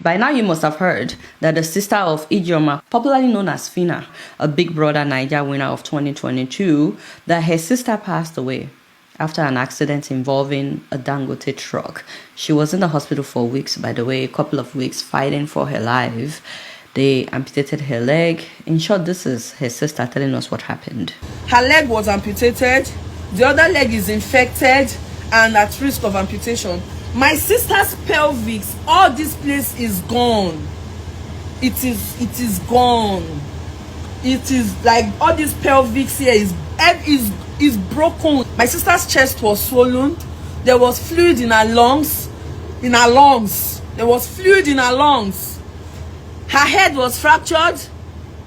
By now you must have heard that the sister of Ijeoma, popularly known as Phyna, a Big Brother Naija winner of 2022, that her sister passed away after an accident involving a Dangote truck. She was in the hospital for weeks, by the way, a couple of weeks, fighting for her life. They amputated her leg. In short, this is her sister telling us what happened. Her leg was amputated, the other leg is infected and at risk of amputation. My sister's pelvis, all this place is gone. It is gone. It is like all this pelvis here is broken. My sister's chest was swollen. There was fluid in her lungs. There was fluid in her lungs. Her head was fractured.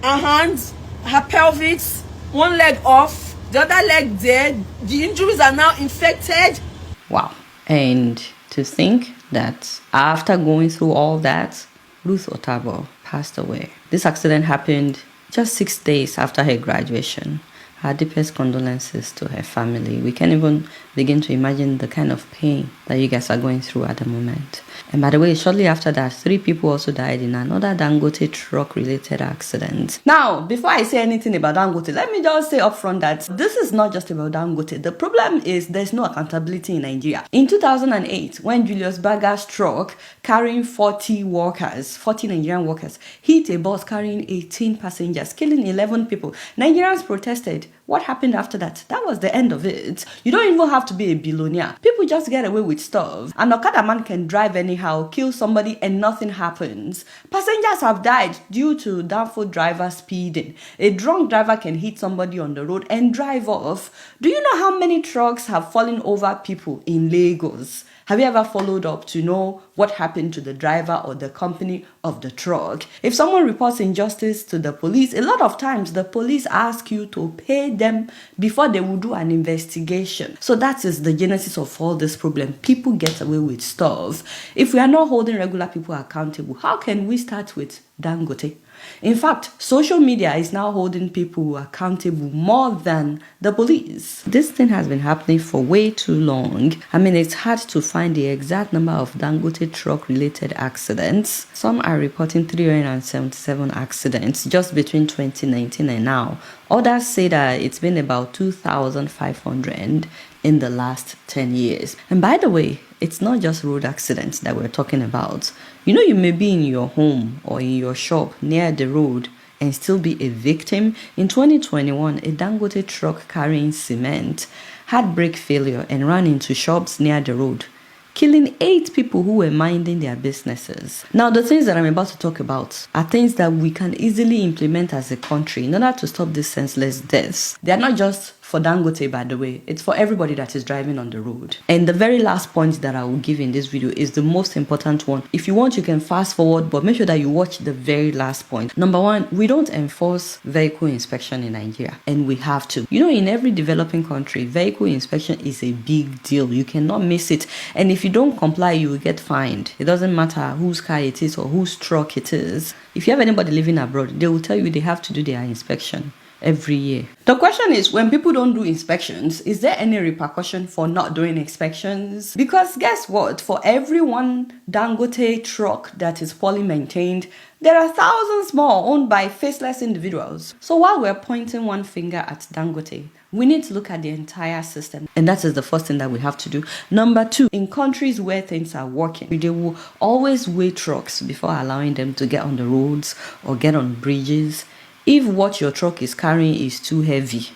Her hands, her pelvis, one leg off, the other leg dead. The injuries are now infected. Wow. And to think that after going through all that, Ruth Otabo passed away. This accident happened just 6 days after her graduation. Our deepest condolences to her family. We can't even begin to imagine the kind of pain that you guys are going through at the moment. And by the way, shortly after that, 3 people also died in another Dangote truck-related accident. Now, before I say anything about Dangote, let me just say upfront that this is not just about Dangote. The problem is there's no accountability in Nigeria. In 2008, when Julius Berger's truck carrying 40 Nigerian workers, hit a bus carrying 18 passengers, killing 11 people, Nigerians protested. What happened after that? That was the end of it. You don't even have to be a billionaire. People just get away with stuff. An Okada man can drive anyhow, kill somebody, and nothing happens. Passengers have died due to downful driver speeding. A drunk driver can hit somebody on the road and drive off. Do you know how many trucks have fallen over people in Lagos? Have you ever followed up to know what happened to the driver or the company of the truck? If someone reports injustice to the police, a lot of times the police ask you to pay them before they will do an investigation. So that is the genesis of all this problem. People get away with stuff. If we are not holding regular people accountable, how can we start with Dangote? In fact, social media is now holding people accountable more than the police. This thing has been happening for way too long. I mean, it's hard to find the exact number of Dangote truck-related accidents. Some are reporting 377 accidents just between 2019 and now. Others say that it's been about 2,500 in the last 10 years. And by the way, it's not just road accidents that we're talking about. You know, you may be in your home or in your shop near the road and still be a victim. In 2021, a Dangote truck carrying cement had brake failure and ran into shops near the road, killing 8 people who were minding their businesses. Now, the things that I'm about to talk about are things that we can easily implement as a country in order to stop these senseless deaths. They are not just for Dangote, by the way. It's for everybody that is driving on the road. And the very last point that I will give in this video is the most important one. If you want, you can fast forward, but make sure that you watch the very last point. Number 1, we don't enforce vehicle inspection in Nigeria, and we have to. You know, in every developing country, vehicle inspection is a big deal. You cannot miss it. And if you don't comply, you will get fined. It doesn't matter whose car it is or whose truck it is. If you have anybody living abroad, they will tell you they have to do their inspection every year. The question is, when people don't do inspections, is there any repercussion for not doing inspections? Because guess what? For every one Dangote truck that is poorly maintained, there are thousands more owned by faceless individuals. So while we're pointing one finger at Dangote, we need to look at the entire system. And that is the first thing that we have to do. Number 2, in countries where things are working, they will always weigh trucks before allowing them to get on the roads or get on bridges. If what your truck is carrying is too heavy,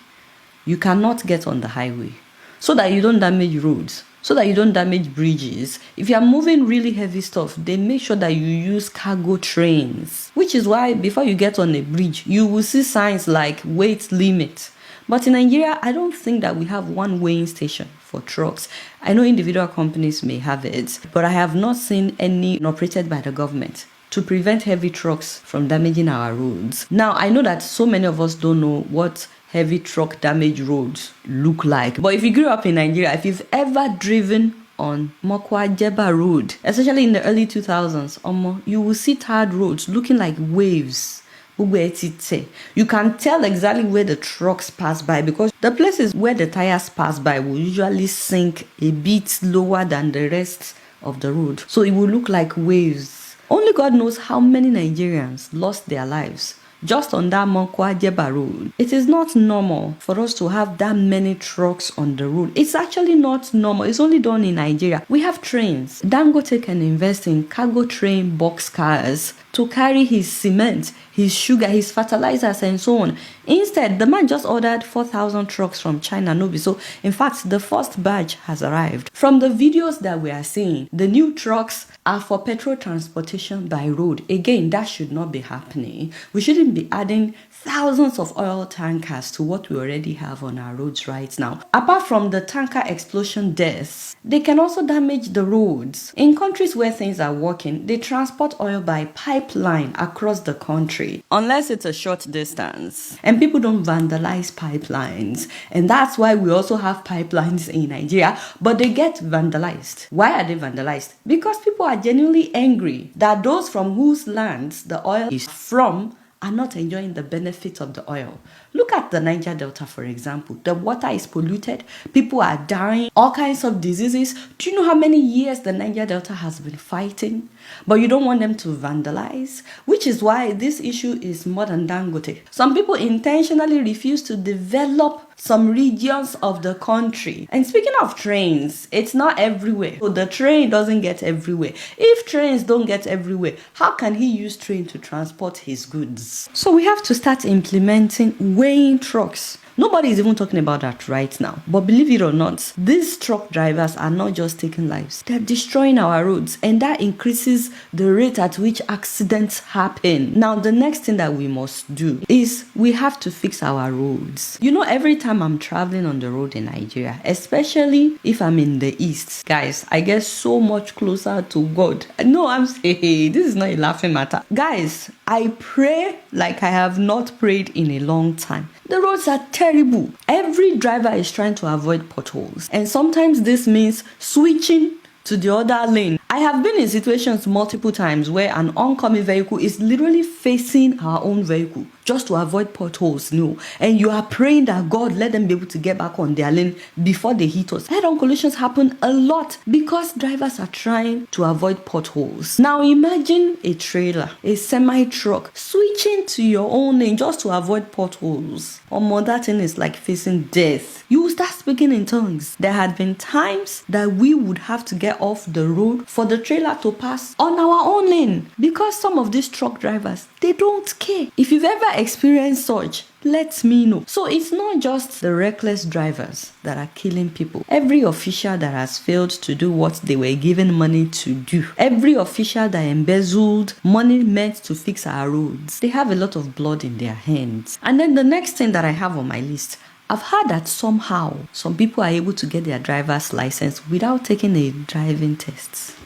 you cannot get on the highway, so that you don't damage roads, so that you don't damage bridges. If you are moving really heavy stuff, they make sure that you use cargo trains, which is why before you get on a bridge, you will see signs like weight limit. But in Nigeria, I don't think that we have one weighing station for trucks. I know individual companies may have it, but I have not seen any operated by the government to prevent heavy trucks from damaging our roads. Now, I know that so many of us don't know what heavy truck damaged roads look like. But if you grew up in Nigeria, if you've ever driven on Mokwa Jeba Road, especially in the early 2000s, you will see tarred roads looking like waves. You can tell exactly where the trucks pass by, because the places where the tires pass by will usually sink a bit lower than the rest of the road. So it will look like waves. Only God knows how many Nigerians lost their lives just on that Monkwa-Jeba road. It is not normal for us to have that many trucks on the road. It's actually not normal. It's only done in Nigeria. We have trains. Dangote can invest in cargo train boxcars to carry his cement, his sugar, his fertilizers, and so on. Instead, the man just ordered 4,000 trucks from China, Nobi. So, in fact, the first batch has arrived. From the videos that we are seeing, the new trucks are for petrol transportation by road. Again, that should not be happening. We shouldn't be adding thousands of oil tankers to what we already have on our roads right now. Apart from the tanker explosion deaths, they can also damage the roads. In countries where things are working, they transport oil by pipeline across the country, unless it's a short distance. And people don't vandalize pipelines. And that's why we also have pipelines in Nigeria, but they get vandalized. Why are they vandalized? Because people are genuinely angry that those from whose lands the oil is from are not enjoying the benefits of the oil. Look at the Niger Delta, for example. The water is polluted. People are dying. All kinds of diseases. Do you know how many years the Niger Delta has been fighting? But you don't want them to vandalize, which is why this issue is more than Dangote. Some people intentionally refuse to develop some regions of the country. And speaking of trains, it's not everywhere. So the train doesn't get everywhere. If trains don't get everywhere, how can he use train to transport his goods? So we have to start implementing weighing trucks. Nobody is even talking about that right now. But believe it or not, these truck drivers are not just taking lives. They're destroying our roads. And that increases the rate at which accidents happen. Now, the next thing that we must do is we have to fix our roads. You know, every time I'm traveling on the road in Nigeria, especially if I'm in the east, guys, I get so much closer to God. No, I'm saying, this is not a laughing matter. Guys, I pray like I have not prayed in a long time. The roads are terrible. Every driver is trying to avoid potholes. And sometimes this means switching to the other lane. I have been in situations multiple times where an oncoming vehicle is literally facing our own vehicle just to avoid potholes, no. And you are praying that God let them be able to get back on their lane before they hit us. Head-on collisions happen a lot because drivers are trying to avoid potholes. Now imagine a trailer, a semi-truck, switching to your own lane just to avoid potholes. That thing is like facing death. You will start speaking in tongues. There had been times that we would have to get off the road for the trailer to pass on our own lane because some of these truck drivers, they don't care. If you've ever experienced such, let me know. So it's not just the reckless drivers that are killing people. Every official that has failed to do what they were given money to do, every official that embezzled money meant to fix our roads, they have a lot of blood in their hands. And then the next thing that I have on my list, I've heard that somehow some people are able to get their driver's license without taking a driving test.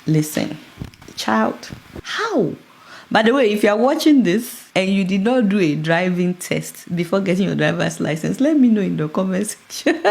Listen, child, how? By the way, if you're watching this and you did not do a driving test before getting your driver's license, let me know in the comment section.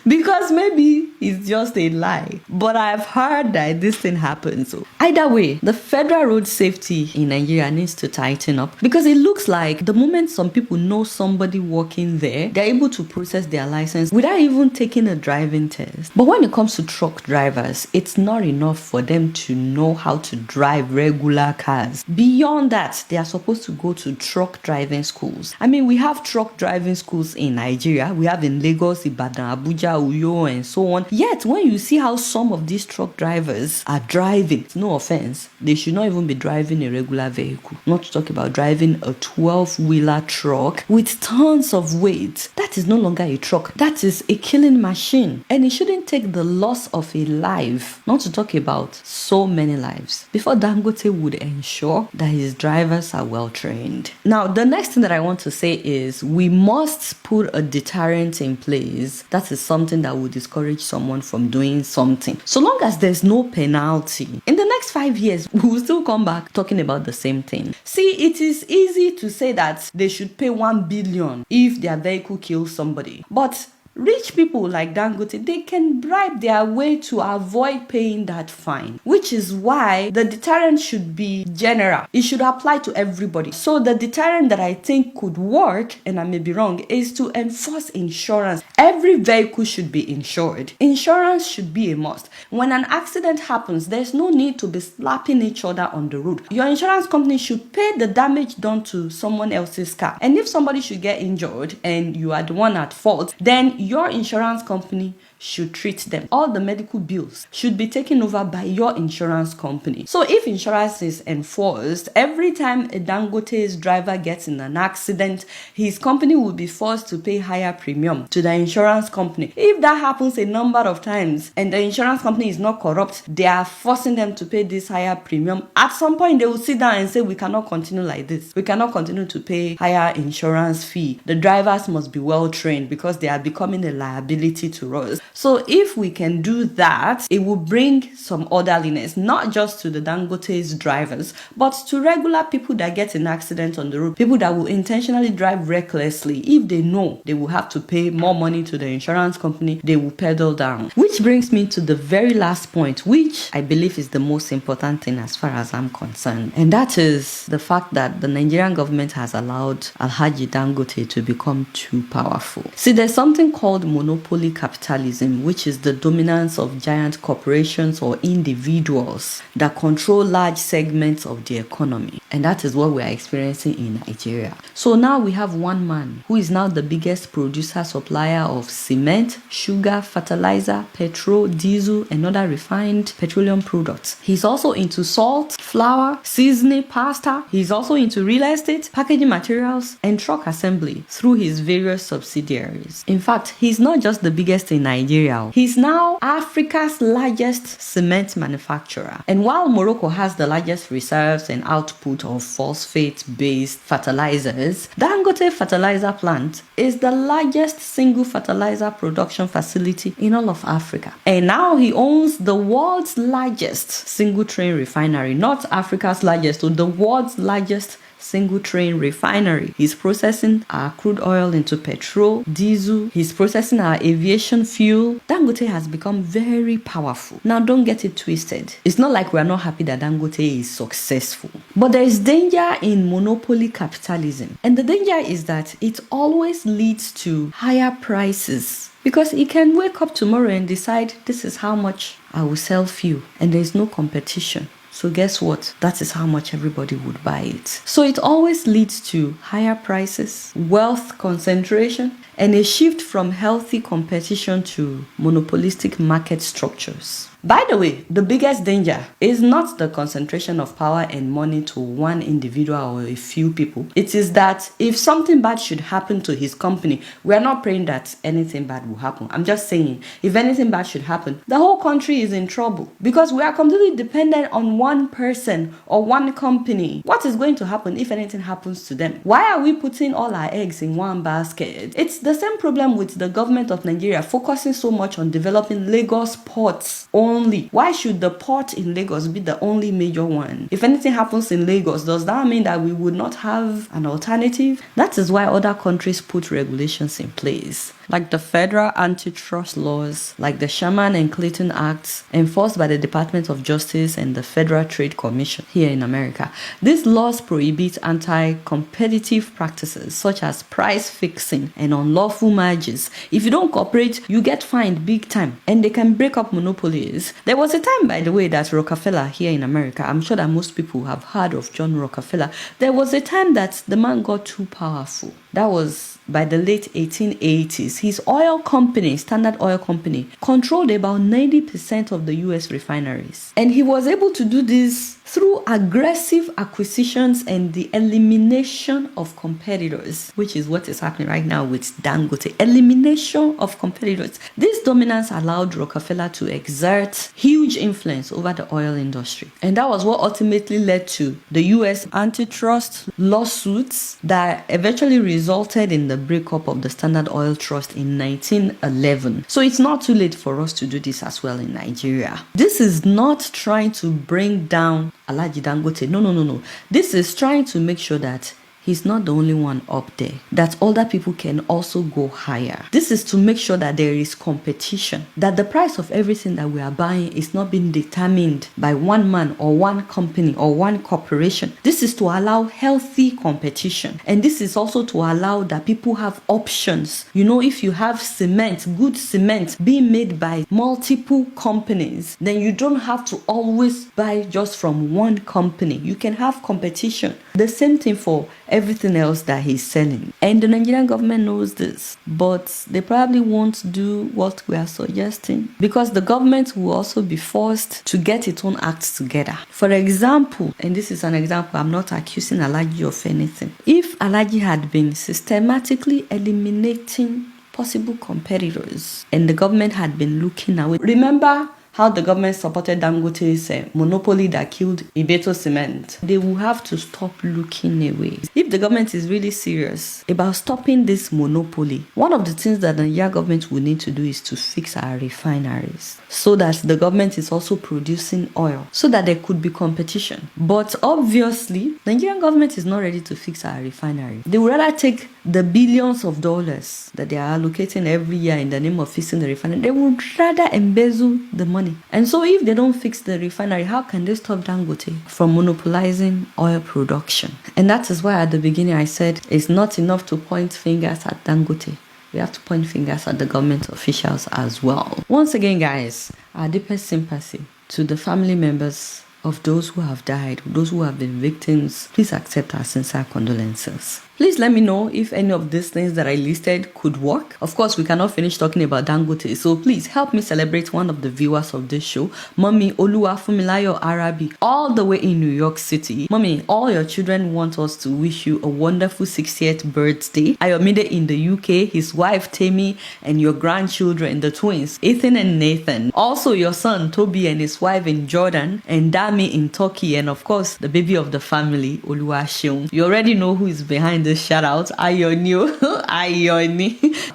Because maybe it's just a lie. But I've heard that this thing happens. So either way, the federal road safety in Nigeria needs to tighten up because it looks like the moment some people know somebody working there, they're able to process their license without even taking a driving test. But when it comes to truck drivers, it's not enough for them to know how to drive regular cars. Beyond that, they are supposed to go to truck driving schools. I mean, we have truck driving schools in Nigeria. We have in Lagos, Ibadan, Abuja, Uyo, and so on. Yet, when you see how some of these truck drivers are driving, no offense, they should not even be driving a regular vehicle. Not to talk about driving a 12-wheeler truck with tons of weight. That is no longer a truck. That is a killing machine. And it shouldn't take the loss of a life, not to talk about so many lives, before Dangote would ensure that his drivers are well trained. Now, the next thing that I want to say is we must put a deterrent in place. That is something that will discourage someone from doing something. So long as there's no penalty, in the next 5 years, we will still come back talking about the same thing. See, it is easy to say that they should pay 1 billion if their vehicle kills somebody. But Rich people like Dangote, they can bribe their way to avoid paying that fine, which is why the deterrent should be general. It should apply to everybody. So the deterrent that I think could work, and I may be wrong, is to enforce insurance. Every vehicle should be insured. Insurance should be a must. When an accident happens, there's no need to be slapping each other on the road. Your insurance company should pay the damage done to someone else's car. And if somebody should get injured and you are the one at fault, then your insurance company should treat them. All the medical bills should be taken over by your insurance company. So if insurance is enforced, every time a Dangote's driver gets in an accident, his company will be forced to pay higher premium to the insurance company. If that happens a number of times and the insurance company is not corrupt, they are forcing them to pay this higher premium. At some point, they will sit down and say, we cannot continue like this. We cannot continue to pay higher insurance fee. The drivers must be well trained because they are becoming a liability to us. So if we can do that, it will bring some orderliness, not just to the Dangote's drivers, but to regular people that get in accidents on the road, people that will intentionally drive recklessly. If they know they will have to pay more money to the insurance company, they will pedal down. Which brings me to the very last point, which I believe is the most important thing as far as I'm concerned. And that is the fact that the Nigerian government has allowed Alhaji Dangote to become too powerful. See, there's something called monopoly capitalism, which is the dominance of giant corporations or individuals that control large segments of the economy. And that is what we are experiencing in Nigeria. So now we have one man who is now the biggest producer, supplier of cement, sugar, fertilizer, petrol, diesel, and other refined petroleum products. He's also into salt, flour, seasoning, pasta. He's also into real estate, packaging materials, and truck assembly through his various subsidiaries. In fact, he's not just the biggest in Nigeria. He's now Africa's largest cement manufacturer. And while Morocco has the largest reserves and output of phosphate-based fertilizers, Dangote fertilizer plant is the largest single fertilizer production facility in all of Africa. And now he owns the world's largest single train refinery, not Africa's largest, but the world's largest single train refinery. He's processing our crude oil into petrol, diesel. He's processing our aviation fuel. Dangote has become very powerful. Now, don't get it twisted. It's not like we're not happy that Dangote is successful. But there is danger in monopoly capitalism. And the danger is that it always leads to higher prices. Because he can wake up tomorrow and decide, this is how much I will sell fuel. And there's no competition. So guess what? That is how much everybody would buy it. So it always leads to higher prices, wealth concentration, and a shift from healthy competition to monopolistic market structures. By the way, the biggest danger is not the concentration of power and money to one individual or a few people. It is that if something bad should happen to his company, we are not praying that anything bad will happen. I'm just saying, if anything bad should happen, the whole country is in trouble because we are completely dependent on one person or one company. What is going to happen if anything happens to them? Why are we putting all our eggs in one basket? It's the same problem with the government of Nigeria focusing so much on developing Lagos ports only. Why should the port in Lagos be the only major one? If anything happens in Lagos, does that mean that we would not have an alternative? That is why other countries put regulations in place, like the federal antitrust laws, like the Sherman and Clayton Acts, enforced by the Department of Justice and the Federal Trade Commission here in America. These laws prohibit anti-competitive practices such as price fixing and unlawful mergers. If you don't cooperate, you get fined big time, and they can break up monopolies. There was a time, by the way, that Rockefeller here in America, I'm sure that most people have heard of John Rockefeller. There was a time that the man got too powerful. That was by the late 1880s. His oil company, Standard Oil Company, controlled about 90% of the US refineries. And he was able to do this through aggressive acquisitions and the elimination of competitors, which is what is happening right now with Dangote. Elimination of competitors. This dominance allowed Rockefeller to exert huge influence over the oil industry. And that was what ultimately led to the US antitrust lawsuits that eventually resulted in the breakup of the Standard Oil Trust in 1911. So it's not too late for us to do this as well in Nigeria. This is not trying to bring down Alhaji Dangote. No. This is trying to make sure that he's not the only one up there, that other people can also go higher. This is to make sure that there is competition, that the price of everything that we are buying is not being determined by one man or one company or one corporation. This is to allow healthy competition, and this is also to allow that people have options. You know, if you have cement, good cement being made by multiple companies, then you don't have to always buy just from one company. You can have competition. The same thing for everything else that he's selling. And the Nigerian government knows this, but they probably won't do what we are suggesting, because the government will also be forced to get its own acts together. For example, and this is an example, I'm not accusing Alhaji of anything. If Alhaji had been systematically eliminating possible competitors and the government had been looking away, remember how the government supported Dangote's monopoly that killed Ibeto Cement. They will have to stop looking away. If the government is really serious about stopping this monopoly, one of the things that the Nigerian government will need to do is to fix our refineries, so that the government is also producing oil, so that there could be competition. But obviously, the Nigerian government is not ready to fix our refinery. They would rather take the billions of dollars that they are allocating every year in the name of fixing the refinery. They would rather embezzle the money. And so if they don't fix the refinery, how can they stop Dangote from monopolizing oil production? And that is why at the beginning I said it's not enough to point fingers at Dangote. We have to point fingers at the government officials as well. Once again, guys, our deepest sympathy to the family members of those who have died, those who have been victims. Please accept our sincere condolences. Please let me know if any of these things that I listed could work. Of course, we cannot finish talking about Dangote, so please help me celebrate one of the viewers of this show, Mommy Oluwafumilayo Arabi, all the way in New York City. Mommy, all your children want us to wish you a wonderful 60th birthday. Ayomide in the UK, his wife Temi, and your grandchildren, the twins, Ethan and Nathan. Also your son Toby and his wife in Jordan, and Dami in Turkey, and of course the baby of the family, Oluwaseun. You already know who is behind this shout out, Ayoni.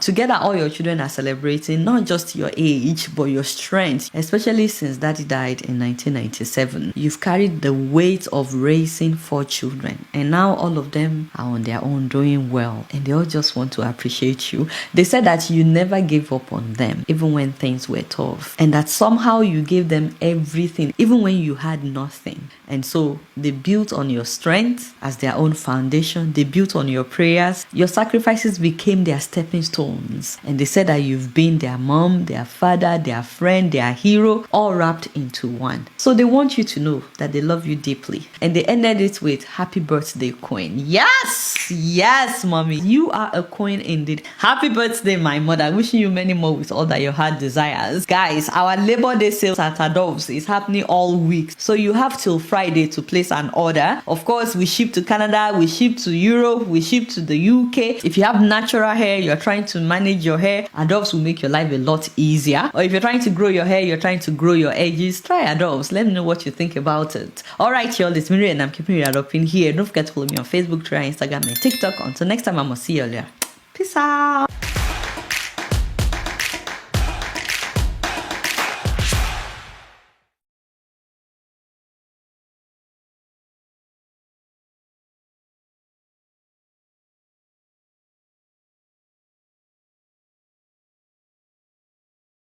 Together, all your children are celebrating not just your age, but your strength, especially since daddy died in 1997. You've carried the weight of raising 4 children, and now all of them are on their own doing well, and they all just want to appreciate you. They said that you never gave up on them, even when things were tough, and that somehow you gave them everything, even when you had nothing. And so they built on your strength as their own foundation. They built on your prayers. Your sacrifices became their stepping stones. And they said that you've been their mom, their father, their friend, their hero, all wrapped into one. So they want you to know that they love you deeply. And they ended it with happy birthday, Queen. Yes! Yes, mommy. You are a queen indeed. Happy birthday, my mother. Wishing you many more with all that your heart desires. Guys, our Labor Day sales at Adolph's is happening all week. So you have till Friday to place an order. Of course, we ship to Canada, we ship to Europe, we ship to the UK. If you have natural hair, you're trying to manage your hair, Adolph's will make your life a lot easier. Or if you're trying to grow your hair, you're trying to grow your edges, try Adolph's. Let me know what you think about it. Alright, y'all, it's Miri and I'm keeping it up in here. Don't forget to follow me on Facebook, Twitter, Instagram, and TikTok. Until next time, I'm gonna see you later. Peace out.